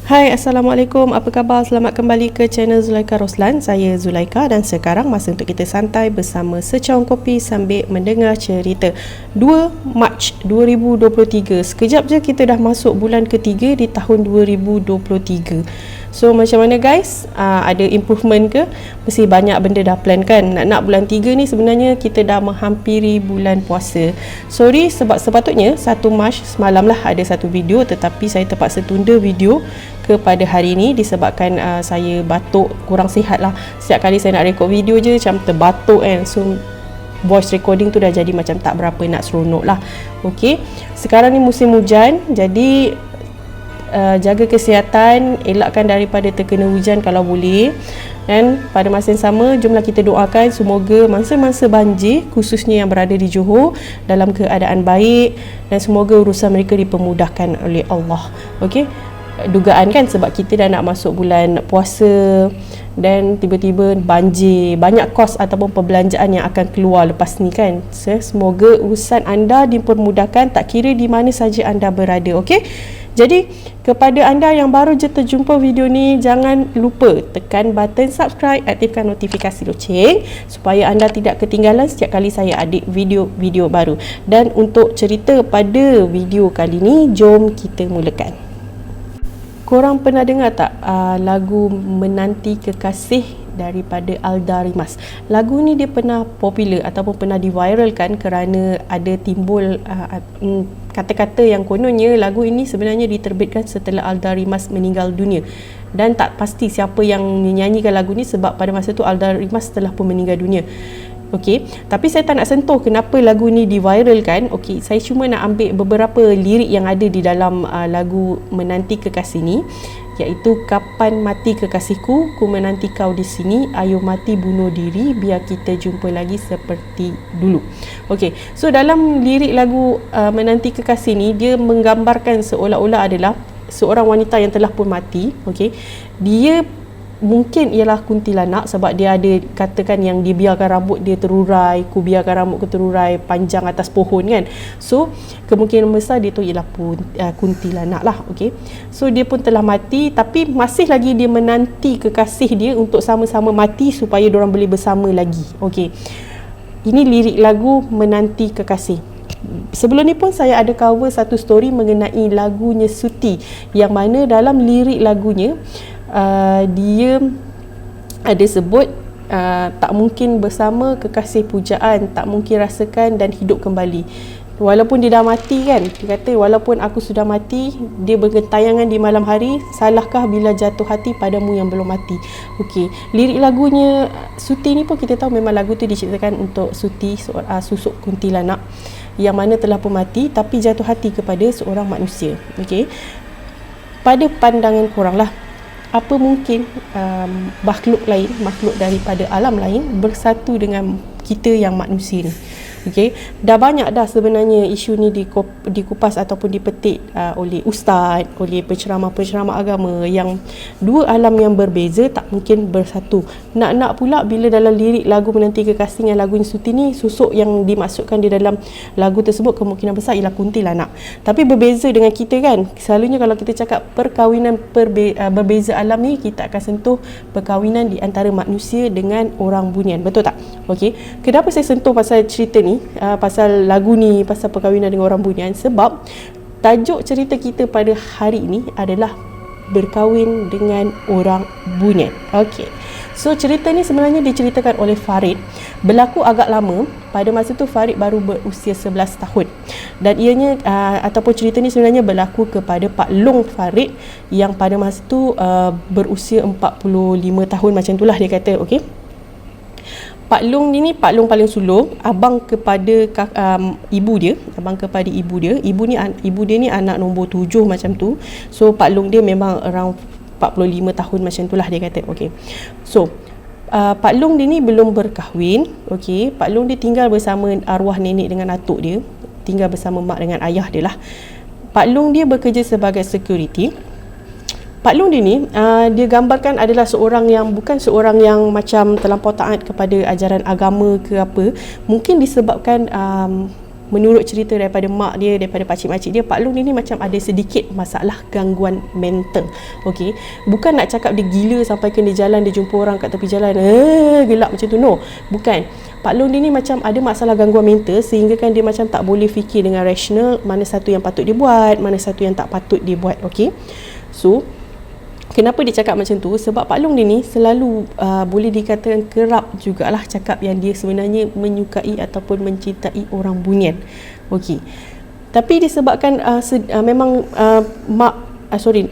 Hai, Assalamualaikum. Apa khabar? Selamat kembali ke channel Zulaika Roslan. Saya Zulaika dan sekarang masa untuk kita santai bersama secawan kopi sambil mendengar cerita 2 Mac 2023. Sekejap je kita dah masuk bulan ketiga di tahun 2023. So macam mana guys? Ada improvement ke? Mesti banyak benda dah plan kan? Nak bulan 3 ni sebenarnya kita dah menghampiri bulan puasa. Sorry sebab sepatutnya 1 Mac semalam lah ada satu video, tetapi saya terpaksa tunda video kepada hari ini disebabkan saya batuk, kurang sihat lah. Setiap kali saya nak rekod video je macam terbatuk kan. So voice recording tu dah jadi macam tak berapa nak seronok lah. Okay, sekarang ni musim hujan, jadi jaga kesihatan, elakkan daripada terkena hujan kalau boleh. Dan pada masa yang sama, jomlah kita doakan semoga mangsa-mangsa banjir khususnya yang berada di Johor dalam keadaan baik dan semoga urusan mereka dipermudahkan oleh Allah. Okey, dugaan kan sebab kita dah nak masuk bulan puasa dan tiba-tiba banjir, banyak kos ataupun perbelanjaan yang akan keluar lepas ni kan. Semoga urusan anda dipermudahkan tak kira di mana saja anda berada. Okey, jadi kepada anda yang baru je terjumpa video ni, jangan lupa tekan button subscribe, aktifkan notifikasi loceng supaya anda tidak ketinggalan setiap kali saya update video-video baru. Dan untuk cerita pada video kali ni, jom kita mulakan. Korang pernah dengar tak lagu Menanti Kekasih daripada Alda Rimas? Lagu ni dia pernah popular ataupun pernah diviralkan kerana ada timbul kata-kata yang kononnya lagu ini sebenarnya diterbitkan setelah Alda Rimas meninggal dunia. Dan tak pasti siapa yang menyanyikan lagu ni sebab pada masa tu Alda Rimas telah pun meninggal dunia. Okey, tapi saya tak nak sentuh kenapa lagu ni diviralkan. Okey, saya cuma nak ambil beberapa lirik yang ada di dalam lagu Menanti Kekasih ni, iaitu kapan mati kekasihku, ku menanti kau di sini, ayo mati bunuh diri biar kita jumpa lagi seperti dulu. Okey, so dalam lirik lagu Menanti Kekasih ni, dia menggambarkan seolah-olah adalah seorang wanita yang telah pun mati. Okey, dia mungkin ialah kuntilanak sebab dia ada katakan yang dia biarkan rambut dia terurai, ku biarkan rambut ku terurai panjang atas pohon kan. So kemungkinan besar dia tu ialah pun kuntilanak lah. Okey, so dia pun telah mati tapi masih lagi dia menanti kekasih dia untuk sama-sama mati supaya diorang boleh bersama lagi. Okey, ini lirik lagu Menanti Kekasih. Sebelum ni pun saya ada cover satu story mengenai lagunya Suti, yang mana dalam lirik lagunya dia ada sebut tak mungkin bersama kekasih pujaan, tak mungkin rasakan dan hidup kembali. Walaupun dia dah mati kan, dia kata walaupun aku sudah mati, dia bergentayangan di malam hari, salahkah bila jatuh hati padamu yang belum mati. Okey, lirik lagunya Suti ni pun kita tahu memang lagu tu diciptakan untuk Suti, susuk kuntilanak yang mana telah pun mati tapi jatuh hati kepada seorang manusia. Okey, pada pandangan korang lah, apa mungkin makhluk lain, makhluk daripada alam lain bersatu dengan kita yang manusia ni? Okey, dah banyak dah sebenarnya isu ni dikupas ataupun dipetik oleh ustaz, oleh penceramah-penceramah agama yang dua alam yang berbeza tak mungkin bersatu. Nak pula bila dalam lirik lagu Menanti Kekasih dengan lagu Suti ni, susuk yang dimaksudkan di dalam lagu tersebut kemungkinan besar ialah kuntilanak. Tapi berbeza dengan kita kan. Selalunya kalau kita cakap perkahwinan berbeza alam ni, kita akan sentuh perkahwinan di antara manusia dengan orang bunian. Betul tak? Okey, kenapa saya sentuh pasal cerita ni, pasal lagu ni, pasal perkahwinan dengan orang bunian? Sebab tajuk cerita kita pada hari ini adalah berkahwin dengan orang bunian. Okey, so cerita ni sebenarnya diceritakan oleh Farid, berlaku agak lama. Pada masa tu Farid baru berusia 11 tahun dan ianya ataupun cerita ni sebenarnya berlaku kepada Pak Long Farid yang pada masa tu berusia 45 tahun macam itulah dia kata. Okey, Pak Long ni Pak Long paling sulung, abang kepada ibu dia, abang kepada ibu dia. Ibu dia ni anak nombor 7 macam tu. So Pak Long dia memang around 45 tahun macam itulah dia kata. Okey, so Pak Long dia ni belum berkahwin. Okey, Pak Long dia tinggal bersama arwah nenek dengan atuk dia, tinggal bersama mak dengan ayah dia lah. Pak Long dia bekerja sebagai security. Pak Long dia ni dia gambarkan adalah seorang yang bukan seorang yang macam terlampau taat kepada ajaran agama ke apa. Mungkin disebabkan menurut cerita daripada mak dia, daripada pakcik-makcik dia, Pak Long ni macam ada sedikit masalah gangguan mental. Okey, bukan nak cakap dia gila sampai kena jalan, dia jumpa orang kat tepi jalan gelak macam tu, no, bukan. Pak Long ni macam ada masalah gangguan mental sehingga kan dia macam tak boleh fikir dengan rasional mana satu yang patut dia buat, mana satu yang tak patut dia buat. Okey, so kenapa dia cakap macam tu? Sebab Pak Long ni selalu boleh dikatakan kerap jugalah cakap yang dia sebenarnya menyukai ataupun mencintai orang Bunian. Okey. Tapi disebabkan memang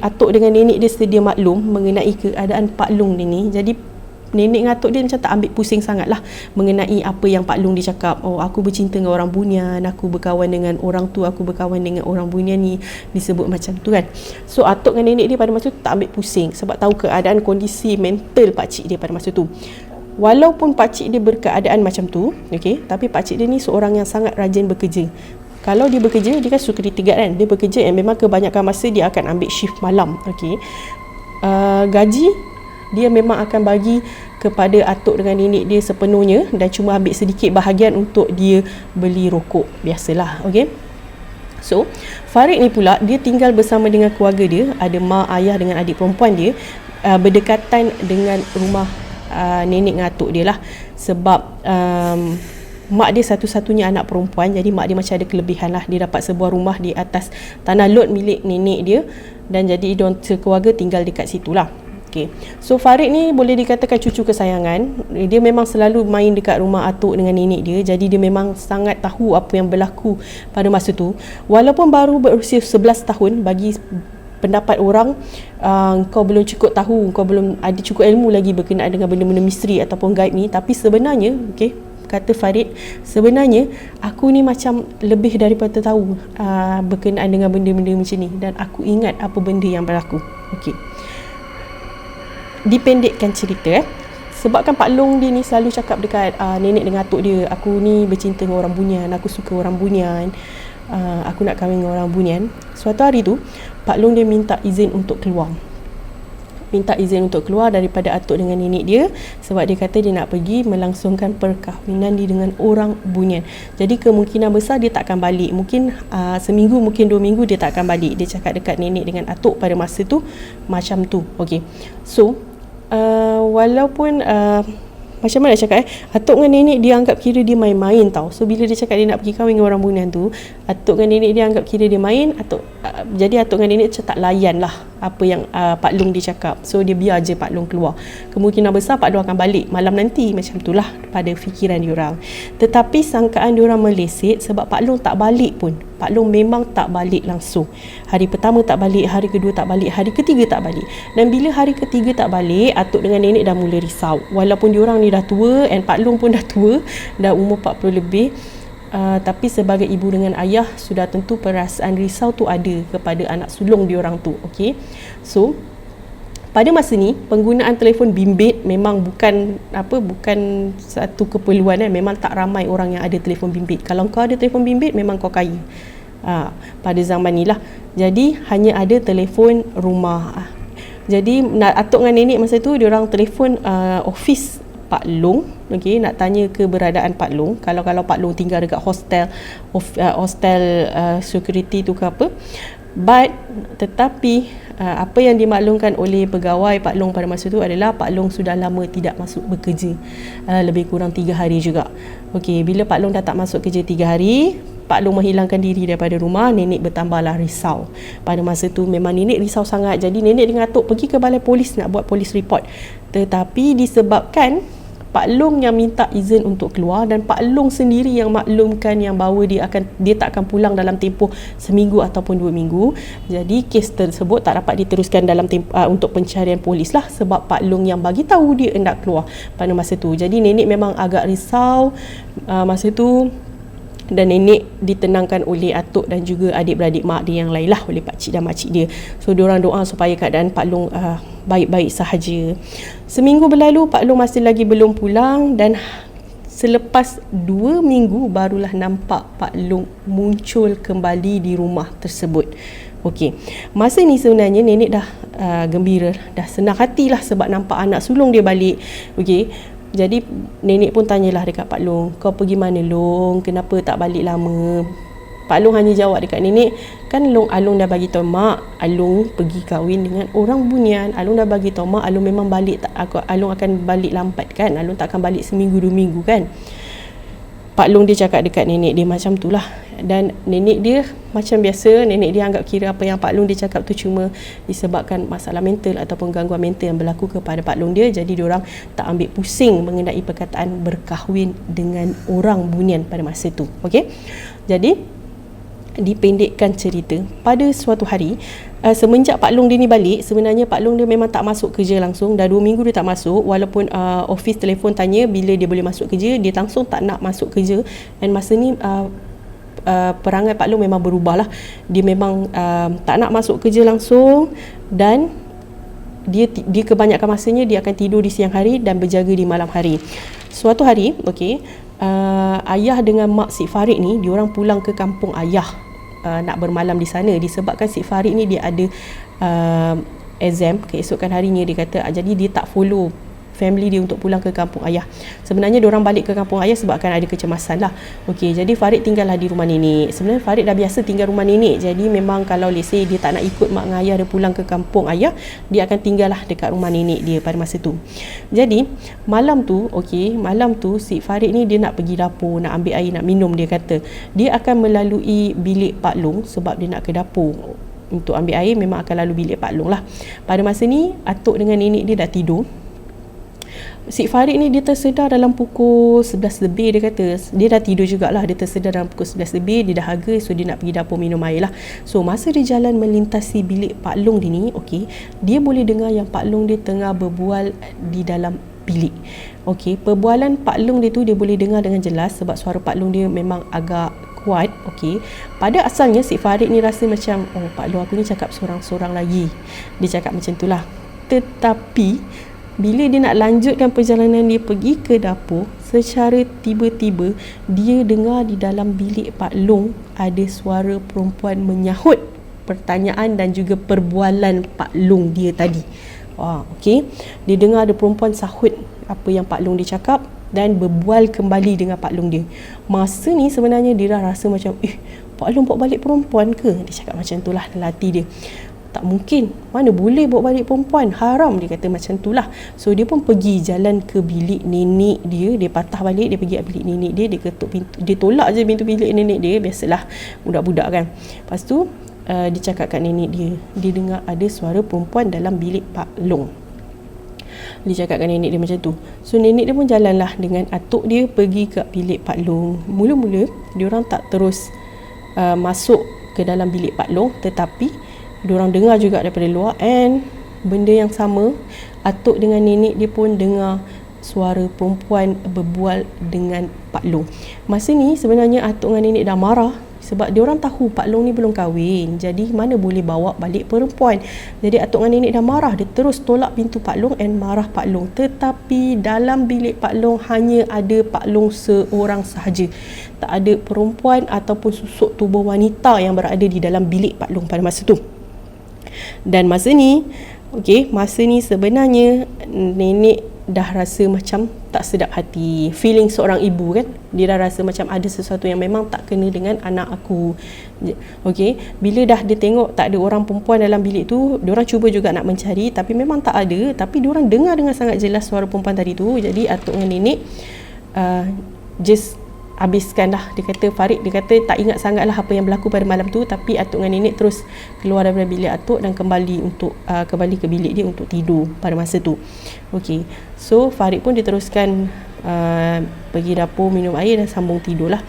atuk dengan nenek dia sedia maklum mengenai keadaan Pak Long ni. Jadi nenek dengan atuk dia macam tak ambil pusing sangat lah mengenai apa yang Pak Long dia cakap. Oh, aku bercinta dengan orang Bunian, aku berkawan dengan orang tu, aku berkawan dengan orang Bunian ni, disebut macam tu kan. So atuk dengan nenek dia pada masa tu tak ambil pusing sebab tahu keadaan kondisi mental pakcik dia pada masa tu. Walaupun pakcik dia berkeadaan macam tu, okey, tapi pakcik dia ni seorang yang sangat rajin bekerja. Kalau dia bekerja, dia kan security guard kan, dia bekerja yang memang kebanyakan masa dia akan ambil shift malam. Okey, gaji dia memang akan bagi kepada atuk dengan nenek dia sepenuhnya dan cuma ambil sedikit bahagian untuk dia beli rokok. Biasalah, okey. So, Farid ni pula dia tinggal bersama dengan keluarga dia, ada mak, ayah dengan adik perempuan dia, berdekatan dengan rumah nenek dengan atuk dia lah. Sebab mak dia satu-satunya anak perempuan, jadi mak dia macam ada kelebihan lah, dia dapat sebuah rumah di atas tanah lot milik nenek dia dan jadi diorang sekeluarga tinggal dekat situ lah. Okay. So Farid ni boleh dikatakan cucu kesayangan. Dia memang selalu main dekat rumah atuk dengan nenek dia. Jadi dia memang sangat tahu apa yang berlaku pada masa tu. Walaupun baru berusia 11 tahun, bagi pendapat orang, kau belum cukup tahu, kau belum ada cukup ilmu lagi berkenaan dengan benda-benda misteri ataupun gaib ni. Tapi sebenarnya, okay, kata Farid, sebenarnya aku ni macam lebih daripada tahu berkenaan dengan benda-benda macam ni, dan aku ingat apa benda yang berlaku. Okay, dipendekkan cerita sebabkan Pak Long dia ni selalu cakap dekat nenek dengan atuk dia, aku ni bercinta dengan orang Bunian, aku suka orang Bunian, aku nak kahwin dengan orang Bunian. Suatu hari tu Pak Long dia minta izin untuk keluar daripada atuk dengan nenek dia sebab dia kata dia nak pergi melangsungkan perkahwinan dia dengan orang Bunian. Jadi kemungkinan besar dia tak akan balik, mungkin seminggu, mungkin 2 minggu dia tak akan balik. Dia cakap dekat nenek dengan atuk pada masa tu macam tu. Okey, so walaupun macam mana nak cakap, atuk dengan nenek dia anggap kira dia main-main tau. So bila dia cakap dia nak pergi kahwin dengan orang Bunian tu, atuk dengan nenek dia anggap kira dia main. Jadi atuk dengan nenek macam tak layan lah apa yang Pak Long dia cakap. So dia biar je Pak Long keluar. Kemungkinan besar Pak Long akan balik malam nanti, macam itulah pada fikiran diorang. Tetapi sangkaan diorang meleset sebab Pak Long tak balik pun. Pak Long memang tak balik langsung. Hari pertama tak balik, hari kedua tak balik, hari ketiga tak balik. Dan bila hari ketiga tak balik, atuk dengan nenek dah mula risau. Walaupun diorang ni dah tua, and Pak Long pun dah tua, dah umur 40 lebih, tapi sebagai ibu dengan ayah sudah tentu perasaan risau tu ada kepada anak sulung diorang tu. Okey, so pada masa ni penggunaan telefon bimbit memang bukan satu keperluan kan. Memang tak ramai orang yang ada telefon bimbit. Kalau kau ada telefon bimbit memang kau kaya pada zaman ni lah. Jadi hanya ada telefon rumah. Jadi atuk dengan nenek masa tu diorang telefon office Pak Long, okey, nak tanya keberadaan Pak Long. Kalau Pak Long tinggal dekat hostel security tu ke apa. Tetapi apa yang dimaklumkan oleh pegawai Pak Long pada masa tu adalah Pak Long sudah lama tidak masuk bekerja, lebih kurang 3 hari juga. Okey, bila Pak Long dah tak masuk kerja 3 hari, Pak Long menghilangkan diri daripada rumah. Nenek bertambahlah risau. Pada masa tu memang nenek risau sangat. Jadi nenek dengan atuk pergi ke balai polis nak buat polis report. Tetapi disebabkan Pak Long yang minta izin untuk keluar dan Pak Long sendiri yang maklumkan yang bahawa dia tak akan pulang dalam tempoh seminggu ataupun 2 minggu. Jadi kes tersebut tak dapat diteruskan dalam untuk pencarian polis lah, sebab Pak Long yang bagi tahu dia hendak keluar pada masa tu. Jadi nenek memang agak risau masa tu, dan nenek ditenangkan oleh atuk dan juga adik-beradik mak dia yang lain lah, oleh pakcik dan makcik dia. So diorang doa supaya keadaan Pak Long baik-baik sahaja. Seminggu berlalu, Pak Long masih lagi belum pulang, dan selepas 2 minggu barulah nampak Pak Long muncul kembali di rumah tersebut. Okey, masa ni sebenarnya nenek dah gembira, dah senang hatilah sebab nampak anak sulung dia balik. Okey, Jadi nenek pun tanyalah dekat Pak Long, kau pergi mana Long? Kenapa tak balik lama? Pak Long hanya jawab dekat nenek, kan Along dah bagi tahu mak, Along pergi kahwin dengan orang Bunian. Along dah bagi tahu mak, Along memang balik, Along akan balik lambat kan, Along tak akan balik seminggu 2 minggu kan. Pak Long dia cakap dekat nenek dia macam tu lah. Dan nenek dia macam biasa, nenek dia anggap kira apa yang Pak Long dia cakap tu cuma disebabkan masalah mental ataupun gangguan mental yang berlaku kepada Pak Long dia. Jadi diorang tak ambil pusing mengenai perkataan berkahwin dengan orang Bunian pada masa tu. Okey. Jadi dipendekkan cerita, pada suatu hari semenjak Pak Long dia ni balik, sebenarnya Pak Long dia memang tak masuk kerja langsung, dah 2 minggu dia tak masuk, walaupun office telefon tanya bila dia boleh masuk kerja, dia langsung tak nak masuk kerja. Dan masa ni perangai Pak Long memang berubah lah, dia memang tak nak masuk kerja langsung, dan dia kebanyakan masanya dia akan tidur di siang hari dan berjaga di malam hari. Suatu hari, ayah dengan mak Cik Farid ni, diorang pulang ke kampung ayah nak bermalam di sana, disebabkan Cik Farid ni dia ada exam keesokan harinya. Dia kata jadi dia tak follow family dia untuk pulang ke kampung ayah. Sebenarnya diorang balik ke kampung ayah sebabkan ada kecemasan lah. Okey, jadi Farid tinggallah di rumah nenek. Sebenarnya Farid dah biasa tinggal rumah nenek, jadi memang kalau let's say dia tak nak ikut mak dengan ayah dia pulang ke kampung ayah, dia akan tinggal lah dekat rumah nenek dia pada masa tu. Jadi malam tu si Farid ni dia nak pergi dapur, nak ambil air, nak minum. Dia kata dia akan melalui bilik Pak Long sebab dia nak ke dapur untuk ambil air, memang akan lalu bilik Pak Long lah. Pada masa ni atuk dengan nenek dia dah tidur. Cik Farid ni dia tersedar dalam pukul 11 lebih. Dia kata dia dah tidur jugalah, dia tersedar dalam pukul 11 lebih, dia dah haga, so dia nak pergi dapur minum air lah. So masa dia jalan melintasi bilik Pak Long dia ni, dia boleh dengar yang Pak Long dia tengah berbual di dalam bilik. Perbualan Pak Long dia tu dia boleh dengar dengan jelas sebab suara Pak Long dia memang agak kuat. Pada asalnya Cik Farid ni rasa macam, Pak Long aku ni cakap sorang-sorang lagi, dia cakap macam tu lah. Tetapi bila dia nak lanjutkan perjalanan dia pergi ke dapur, secara tiba-tiba dia dengar di dalam bilik Pak Long ada suara perempuan menyahut pertanyaan dan juga perbualan Pak Long dia tadi. Dia dengar ada perempuan sahut apa yang Pak Long dia cakap dan berbual kembali dengan Pak Long dia. Masa ni sebenarnya dia dah rasa macam, Pak Long bawa balik perempuan ke? Dia cakap macam tu lah dalam hati dia. Tak mungkin, mana boleh bawa balik perempuan, haram, dia kata macam tu lah. So dia pun pergi jalan ke bilik nenek dia, dia patah balik, dia pergi bilik nenek dia, dia ketuk pintu, dia tolak je pintu bilik nenek dia, biasalah budak-budak kan. Lepas tu dia cakap kat nenek dia dengar ada suara perempuan dalam bilik Pak Long. Dia cakap kat nenek dia macam tu. So nenek dia pun jalanlah dengan atuk dia pergi ke bilik Pak Long. Mula-mula diorang tak terus masuk ke dalam bilik Pak Long, tetapi diorang dengar juga daripada luar, and benda yang sama, atuk dengan nenek dia pun dengar suara perempuan berbual dengan Pak Long. Masa ni sebenarnya atuk dengan nenek dah marah sebab diorang tahu Pak Long ni belum kahwin, jadi mana boleh bawa balik perempuan. Jadi atuk dengan nenek dah marah, dia terus tolak pintu Pak Long and marah Pak Long. Tetapi dalam bilik Pak Long hanya ada Pak Long seorang sahaja, tak ada perempuan ataupun susuk tubuh wanita yang berada di dalam bilik Pak Long pada masa tu. Dan masa ni sebenarnya nenek dah rasa macam tak sedap hati, feeling seorang ibu kan, dia dah rasa macam ada sesuatu yang memang tak kena dengan anak aku. Bila dah dia tengok tak ada orang perempuan dalam bilik tu, diorang cuba juga nak mencari tapi memang tak ada, tapi diorang dengar dengan sangat jelas suara perempuan tadi tu. Jadi atuk dengan nenek just habiskan lah. Dia kata Farid, dia kata tak ingat sangat lah apa yang berlaku pada malam tu, tapi atuk dengan nenek terus keluar daripada bilik atuk dan kembali ke bilik dia untuk tidur pada masa tu. So Farid pun diteruskan pergi dapur minum air dan sambung tidur lah.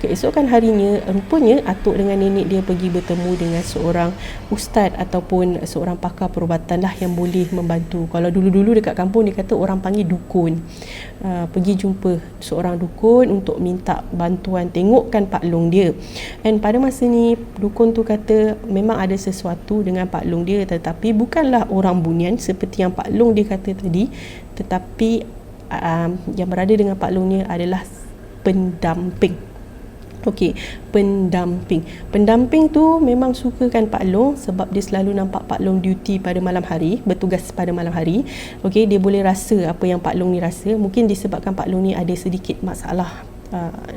Keesokan harinya, rupanya atuk dengan nenek dia pergi bertemu dengan seorang ustaz ataupun seorang pakar perubatan lah yang boleh membantu. Kalau dulu-dulu dekat kampung dia kata orang panggil dukun. Pergi jumpa seorang dukun untuk minta bantuan tengokkan Pak Long dia. Dan pada masa ni dukun tu kata memang ada sesuatu dengan Pak Long dia, tetapi bukanlah orang Bunian seperti yang Pak Long dia kata tadi, tetapi yang berada dengan Pak Long ni adalah pendamping. Okey, pendamping. Pendamping tu memang sukakan Pak Long sebab dia selalu nampak Pak Long duty pada malam hari, bertugas pada malam hari. Okey, dia boleh rasa apa yang Pak Long ni rasa. Mungkin disebabkan Pak Long ni ada sedikit masalah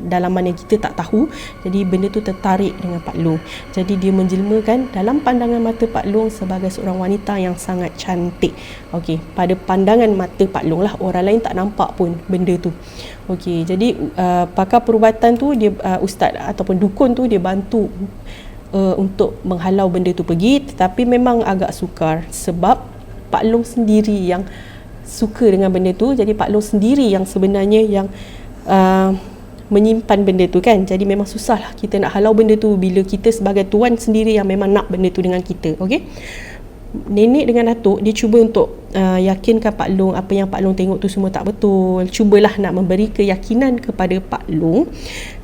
dalaman yang kita tak tahu, jadi benda tu tertarik dengan Pak Long. Jadi dia menjelmakan dalam pandangan mata Pak Long sebagai seorang wanita yang sangat cantik. Okey, pada pandangan mata Pak Long lah, orang lain tak nampak pun benda tu. Okey, jadi pakar perubatan tu dia ustaz ataupun dukun tu dia bantu untuk menghalau benda tu pergi, tetapi memang agak sukar sebab Pak Long sendiri yang suka dengan benda tu. Jadi Pak Long sendiri yang sebenarnya yang menyimpan benda tu kan. Jadi memang susah lah kita nak halau benda tu bila kita sebagai tuan sendiri yang memang nak benda tu dengan kita. Okey, nenek dengan datuk dia cuba untuk yakinkan Pak Long apa yang Pak Long tengok tu semua tak betul. Cubalah nak memberi keyakinan kepada Pak Long,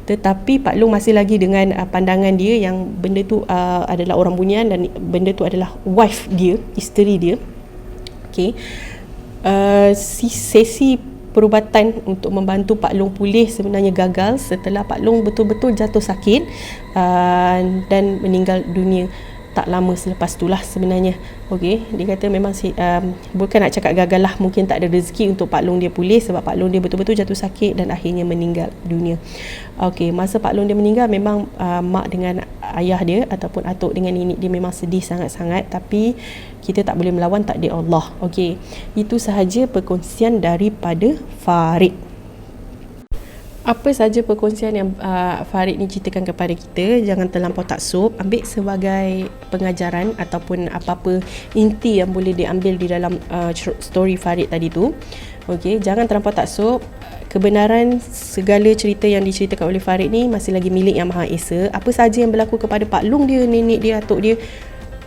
tetapi Pak Long masih lagi dengan pandangan dia yang benda tu adalah orang bunian dan benda tu adalah wife dia, isteri dia. Okey, sesi perubatan untuk membantu Pak Long pulih sebenarnya gagal setelah Pak Long betul-betul jatuh sakit dan meninggal dunia tak lama selepas itulah sebenarnya. Okey, dia kata memang bukan nak cakap gagal lah, mungkin tak ada rezeki untuk Pak Long dia pulih sebab Pak Long dia betul-betul jatuh sakit dan akhirnya meninggal dunia. Okey, masa Pak Long dia meninggal memang mak dengan ayah dia ataupun atuk dengan nenek dia memang sedih sangat-sangat, tapi kita tak boleh melawan takdir Allah. Okey, itu sahaja perkongsian daripada Farid. Apa saja perkongsian yang Farid ni ceritakan kepada kita, jangan terlampau taksub, ambil sebagai pengajaran ataupun apa-apa inti yang boleh diambil di dalam story Farid tadi tu. Okey, jangan terlampau taksub. Kebenaran segala cerita yang diceritakan oleh Farid ni masih lagi milik Yang Maha Esa. Apa saja yang berlaku kepada Pak Long dia, nenek dia, atuk dia,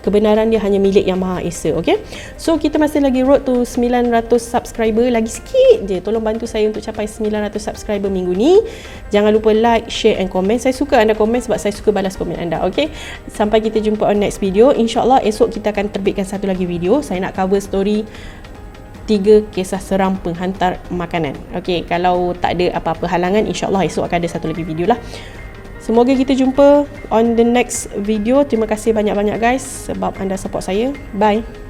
kebenaran dia hanya milik Yang Maha Esa. Okay, so kita masih lagi road to 900 subscriber, lagi sikit je. Tolong bantu saya untuk capai 900 subscriber minggu ni. Jangan lupa like, share and comment. Saya suka anda komen sebab saya suka balas komen anda. Okay, sampai kita jumpa on next video. InsyaAllah esok kita akan terbitkan satu lagi video. Saya nak cover story 3 kisah seram penghantar makanan. Okay, kalau tak ada apa-apa halangan, insyaAllah esok akan ada satu lagi video lah. Semoga kita jumpa on the next video. Terima kasih banyak-banyak guys sebab anda support saya. Bye.